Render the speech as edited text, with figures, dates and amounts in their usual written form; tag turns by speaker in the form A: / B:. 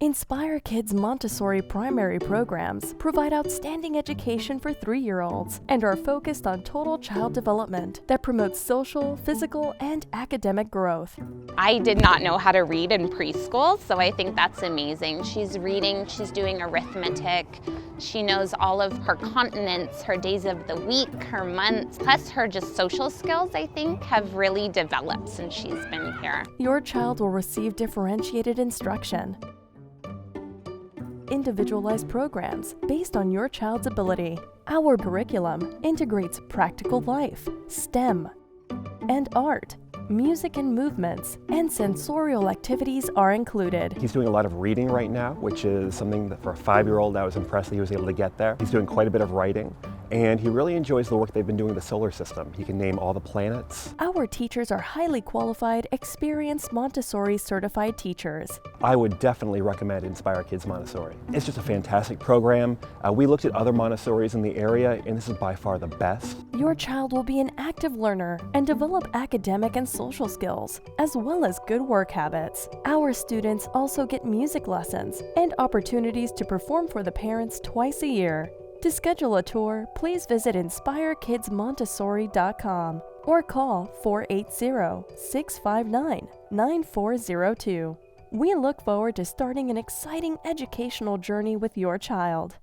A: Inspire Kids Montessori primary programs provide outstanding education for 3-year-olds and are focused on total child development that promotes social, physical, and academic growth.
B: I did not know how to read in preschool, so I think that's amazing. She's reading, she's doing arithmetic, she knows all of her continents, her days of the week, her months, plus her just social skills, I think, have really developed since she's been here.
A: Your child will receive differentiated instruction, individualized programs based on your child's ability. Our curriculum integrates practical life, STEM, and art. Music and movements and sensorial activities are included.
C: He's doing a lot of reading right now, which is something that for a 5-year-old I was impressed that he was able to get there. He's doing quite a bit of writing, and he really enjoys the work they've been doing with the solar system. He can name all the planets.
A: Our teachers are highly qualified, experienced Montessori certified teachers.
C: I would definitely recommend Inspire Kids Montessori. It's just a fantastic program. We looked at other Montessoris in the area, and this is by far the best.
A: Your child will be an active learner and develop academic and social skills, as well as good work habits. Our students also get music lessons and opportunities to perform for the parents twice a year. To schedule a tour, please visit InspireKidsMontessori.com or call 480-659-9402. We look forward to starting an exciting educational journey with your child.